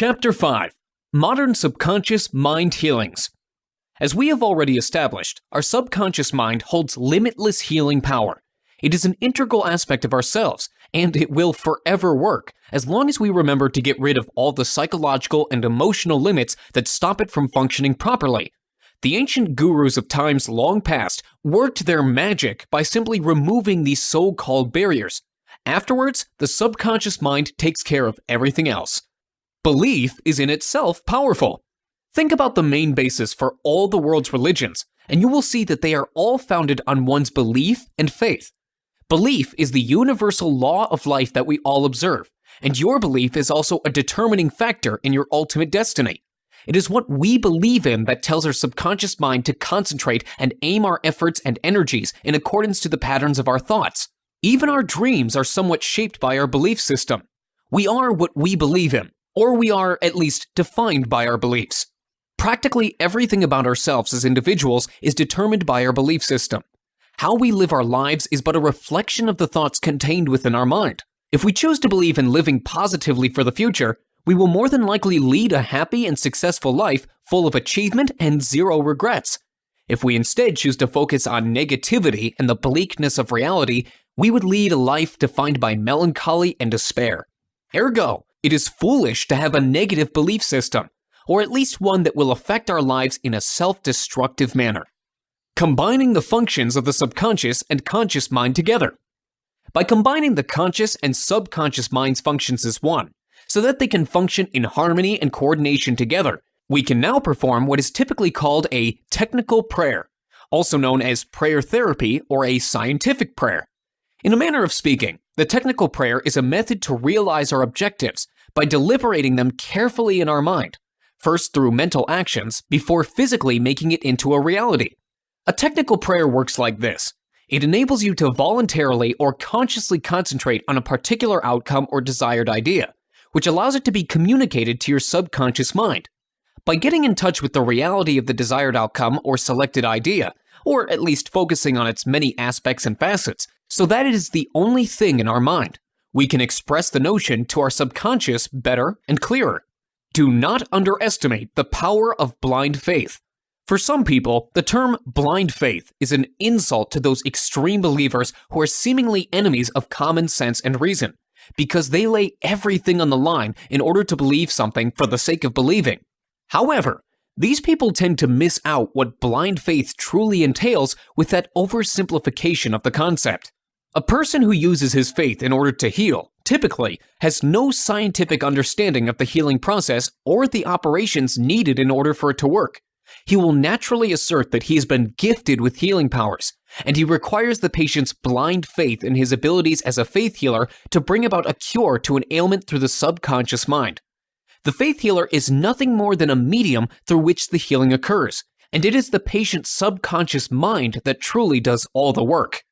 Chapter 5: Modern Subconscious Mind Healings. As we have already established, our subconscious mind holds limitless healing power. It is an integral aspect of ourselves, and it will forever work as long as we remember to get rid of all the psychological and emotional limits that stop it from functioning properly. The ancient gurus of times long past worked their magic by simply removing these so-called barriers. Afterwards, the subconscious mind takes care of everything else. Belief is in itself powerful. Think about the main basis for all the world's religions, and you will see that they are all founded on one's belief and faith. Belief is the universal law of life that we all observe, and your belief is also a determining factor in your ultimate destiny. It is what we believe in that tells our subconscious mind to concentrate and aim our efforts and energies in accordance to the patterns of our thoughts. Even our dreams are somewhat shaped by our belief system. We are what we believe in, or we are at least defined by our beliefs. Practically everything about ourselves as individuals is determined by our belief system. How we live our lives is but a reflection of the thoughts contained within our mind. If we choose to believe in living positively for the future, we will more than likely lead a happy and successful life full of achievement and zero regrets. If we instead choose to focus on negativity and the bleakness of reality, we would lead a life defined by melancholy and despair. Ergo, it is foolish to have a negative belief system, or at least one that will affect our lives in a self-destructive manner. Combining the functions of the subconscious and conscious mind together. By combining the conscious and subconscious mind's functions as one, so that they can function in harmony and coordination together, we can now perform what is typically called a technical prayer, also known as prayer therapy or a scientific prayer. In a manner of speaking, the technical prayer is a method to realize our objectives by deliberating them carefully in our mind, first through mental actions before physically making it into a reality. A technical prayer works like this. It enables you to voluntarily or consciously concentrate on a particular outcome or desired idea, which allows it to be communicated to your subconscious mind. By getting in touch with the reality of the desired outcome or selected idea, or at least focusing on its many aspects and facets, so that it is the only thing in our mind, we can express the notion to our subconscious better and clearer. Do not underestimate the power of blind faith. For some people, the term blind faith is an insult to those extreme believers who are seemingly enemies of common sense and reason, because they lay everything on the line in order to believe something for the sake of believing. However, these people tend to miss out what blind faith truly entails with that oversimplification of the concept. A person who uses his faith in order to heal typically has no scientific understanding of the healing process or the operations needed in order for it to work. He will naturally assert that he has been gifted with healing powers, and he requires the patient's blind faith in his abilities as a faith healer to bring about a cure to an ailment through the subconscious mind. The faith healer is nothing more than a medium through which the healing occurs, and it is the patient's subconscious mind that truly does all the work.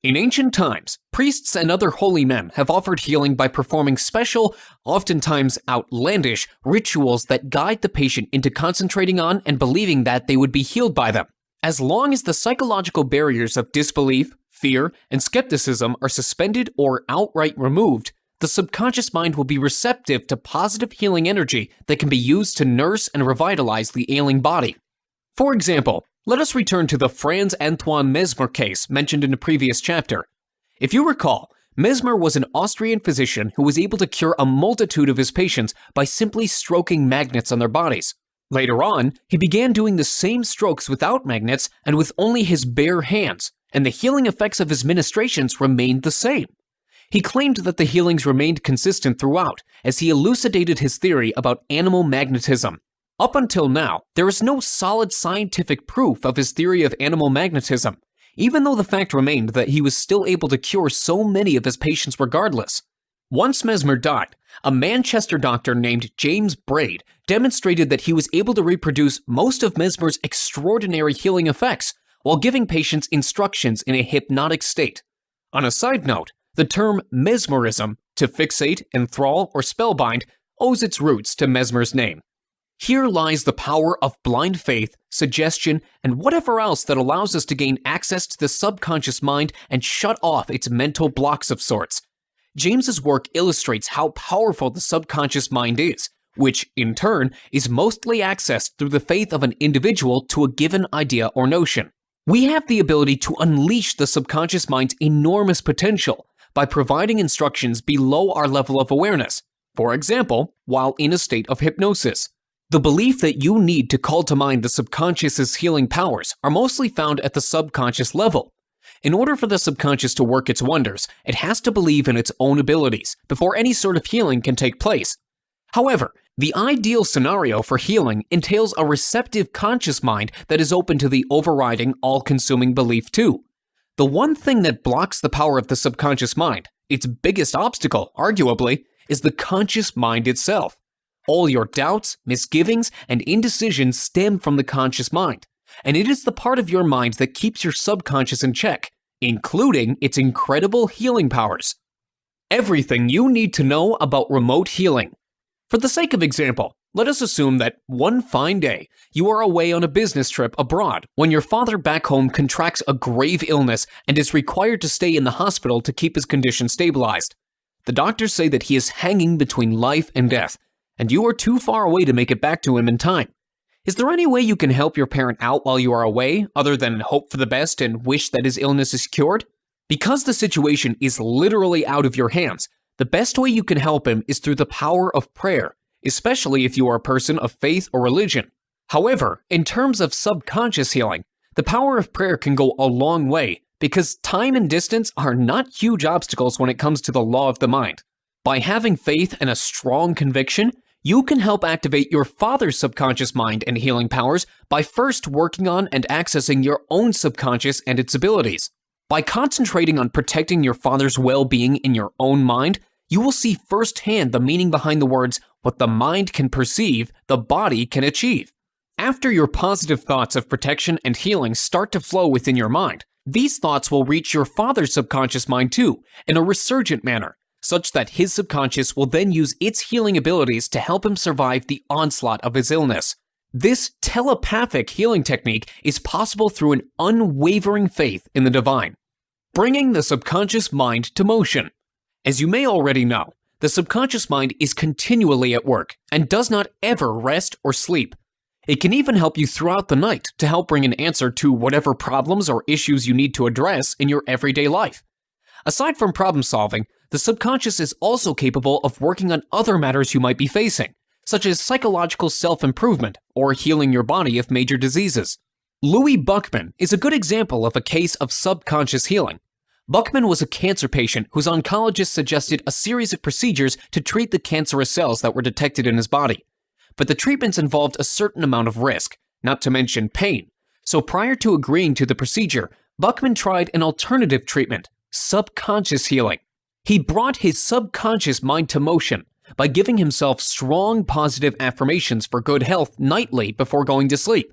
In ancient times, priests and other holy men have offered healing by performing special, oftentimes outlandish, rituals that guide the patient into concentrating on and believing that they would be healed by them. As long as the psychological barriers of disbelief, fear, and skepticism are suspended or outright removed, the subconscious mind will be receptive to positive healing energy that can be used to nurse and revitalize the ailing body. For example, let us return to the Franz Antoine Mesmer case mentioned in a previous chapter. If you recall, Mesmer was an Austrian physician who was able to cure a multitude of his patients by simply stroking magnets on their bodies. Later on, he began doing the same strokes without magnets and with only his bare hands, and the healing effects of his ministrations remained the same. He claimed that the healings remained consistent throughout, as he elucidated his theory about animal magnetism. Up until now, there is no solid scientific proof of his theory of animal magnetism, even though the fact remained that he was still able to cure so many of his patients regardless. Once Mesmer died, a Manchester doctor named James Braid demonstrated that he was able to reproduce most of Mesmer's extraordinary healing effects while giving patients instructions in a hypnotic state. On a side note, the term mesmerism, to fixate, enthrall, or spellbind, owes its roots to Mesmer's name. Here lies the power of blind faith, suggestion, and whatever else that allows us to gain access to the subconscious mind and shut off its mental blocks of sorts. James's work illustrates how powerful the subconscious mind is, which, in turn, is mostly accessed through the faith of an individual to a given idea or notion. We have the ability to unleash the subconscious mind's enormous potential by providing instructions below our level of awareness, for example, while in a state of hypnosis. The belief that you need to call to mind the subconscious's healing powers are mostly found at the subconscious level. In order for the subconscious to work its wonders, it has to believe in its own abilities before any sort of healing can take place. However, the ideal scenario for healing entails a receptive conscious mind that is open to the overriding, all-consuming belief too. The one thing that blocks the power of the subconscious mind, its biggest obstacle, arguably, is the conscious mind itself. All your doubts, misgivings, and indecisions stem from the conscious mind, and it is the part of your mind that keeps your subconscious in check, including its incredible healing powers. Everything you need to know about remote healing. For the sake of example, let us assume that one fine day, you are away on a business trip abroad when your father back home contracts a grave illness and is required to stay in the hospital to keep his condition stabilized. The doctors say that he is hanging between life and death, and you are too far away to make it back to him in time. Is there any way you can help your parent out while you are away, other than hope for the best and wish that his illness is cured? Because the situation is literally out of your hands, the best way you can help him is through the power of prayer, especially if you are a person of faith or religion. However, in terms of subconscious healing, the power of prayer can go a long way because time and distance are not huge obstacles when it comes to the law of the mind. By having faith and a strong conviction, you can help activate your father's subconscious mind and healing powers by first working on and accessing your own subconscious and its abilities. By concentrating on protecting your father's well-being in your own mind, you will see firsthand the meaning behind the words, "What the mind can perceive, the body can achieve." After your positive thoughts of protection and healing start to flow within your mind, these thoughts will reach your father's subconscious mind too, in a resurgent manner, such that his subconscious will then use its healing abilities to help him survive the onslaught of his illness. This telepathic healing technique is possible through an unwavering faith in the divine. Bringing the subconscious mind to motion. As you may already know, the subconscious mind is continually at work and does not ever rest or sleep. It can even help you throughout the night to help bring an answer to whatever problems or issues you need to address in your everyday life. Aside from problem solving, the subconscious is also capable of working on other matters you might be facing, such as psychological self-improvement or healing your body of major diseases. Louis Buckman is a good example of a case of subconscious healing. Buckman was a cancer patient whose oncologist suggested a series of procedures to treat the cancerous cells that were detected in his body. But the treatments involved a certain amount of risk, not to mention pain. So prior to agreeing to the procedure, Buckman tried an alternative treatment, subconscious healing. He brought his subconscious mind to motion by giving himself strong positive affirmations for good health nightly before going to sleep.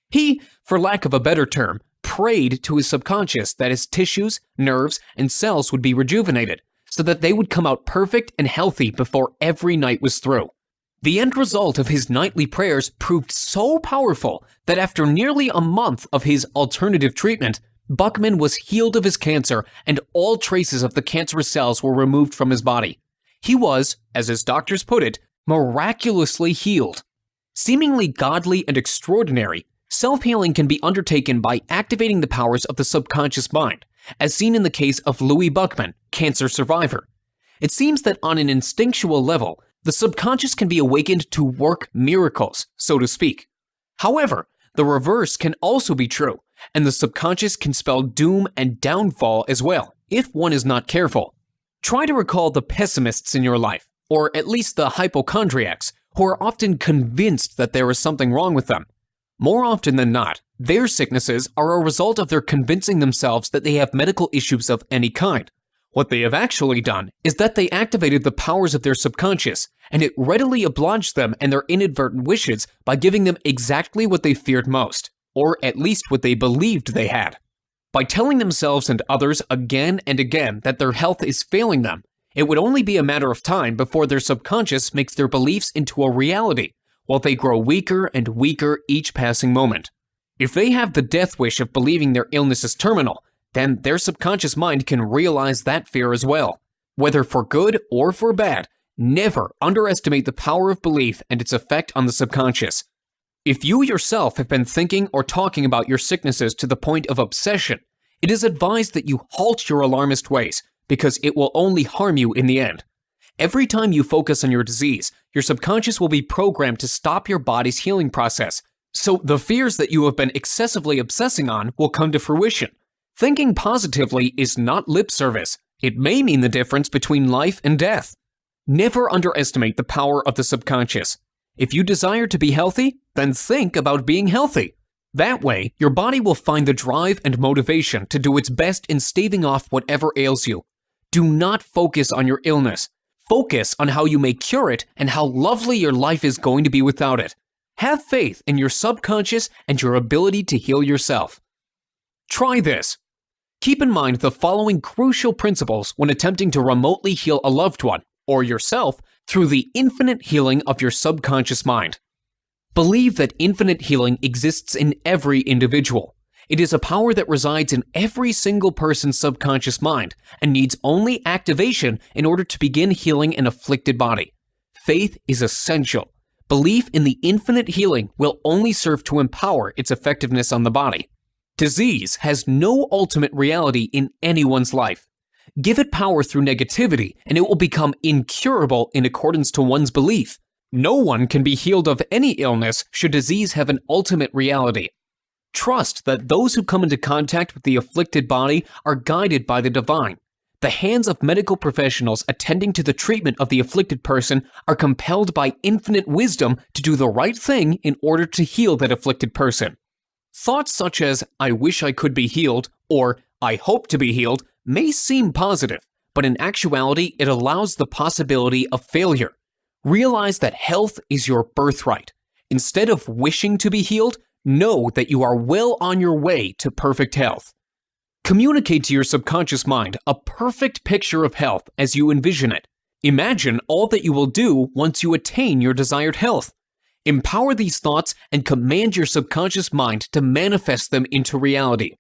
He, for lack of a better term, prayed to his subconscious that his tissues, nerves, and cells would be rejuvenated so that they would come out perfect and healthy before every night was through. The end result of his nightly prayers proved so powerful that after nearly a month of his alternative treatment, Buckman was healed of his cancer and all traces of the cancerous cells were removed from his body. He was, as his doctors put it, miraculously healed. Seemingly godly and extraordinary, self-healing can be undertaken by activating the powers of the subconscious mind, as seen in the case of Louis Buckman, cancer survivor. It seems that on an instinctual level, the subconscious can be awakened to work miracles, so to speak. However, the reverse can also be true, and the subconscious can spell doom and downfall as well, if one is not careful. Try to recall the pessimists in your life, or at least the hypochondriacs, who are often convinced that there is something wrong with them. More often than not, their sicknesses are a result of their convincing themselves that they have medical issues of any kind. What they have actually done is that they activated the powers of their subconscious, and it readily obliged them and their inadvertent wishes by giving them exactly what they feared most, or at least what they believed they had. By telling themselves and others again and again that their health is failing them, it would only be a matter of time before their subconscious makes their beliefs into a reality, while they grow weaker and weaker each passing moment. If they have the death wish of believing their illness is terminal, then their subconscious mind can realize that fear as well. Whether for good or for bad, Never underestimate the power of belief and its effect on the subconscious. If you yourself have been thinking or talking about your sicknesses to the point of obsession, it is advised that you halt your alarmist ways, because it will only harm you in the end. Every time you focus on your disease, your subconscious will be programmed to stop your body's healing process. So the fears that you have been excessively obsessing on will come to fruition. Thinking positively is not lip service. It may mean the difference between life and death. Never underestimate the power of the subconscious. If you desire to be healthy, then think about being healthy. That way, your body will find the drive and motivation to do its best in staving off whatever ails you. Do not focus on your illness. Focus on how you may cure it and how lovely your life is going to be without it. Have faith in your subconscious and your ability to heal yourself. Try this. Keep in mind the following crucial principles when attempting to remotely heal a loved one or yourself through the infinite healing of your subconscious mind. Believe that infinite healing exists in every individual. It is a power that resides in every single person's subconscious mind and needs only activation in order to begin healing an afflicted body. Faith is essential. Belief in the infinite healing will only serve to empower its effectiveness on the body. Disease has no ultimate reality in anyone's life. Give it power through negativity, and it will become incurable in accordance to one's belief. No one can be healed of any illness should disease have an ultimate reality. Trust that those who come into contact with the afflicted body are guided by the divine. The hands of medical professionals attending to the treatment of the afflicted person are compelled by infinite wisdom to do the right thing in order to heal that afflicted person. Thoughts such as, "I wish I could be healed," or "I hope to be healed," may seem positive, but in actuality, it allows the possibility of failure. Realize that health is your birthright. Instead of wishing to be healed, know that you are well on your way to perfect health. Communicate to your subconscious mind a perfect picture of health as you envision it. Imagine all that you will do once you attain your desired health. Empower these thoughts and command your subconscious mind to manifest them into reality.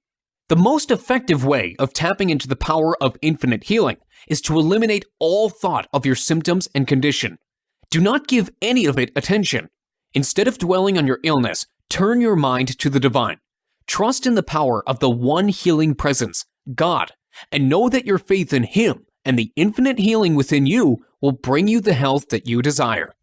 The most effective way of tapping into the power of infinite healing is to eliminate all thought of your symptoms and condition. Do not give any of it attention. Instead of dwelling on your illness, turn your mind to the divine. Trust in the power of the one healing presence, God, and know that your faith in Him and the infinite healing within you will bring you the health that you desire.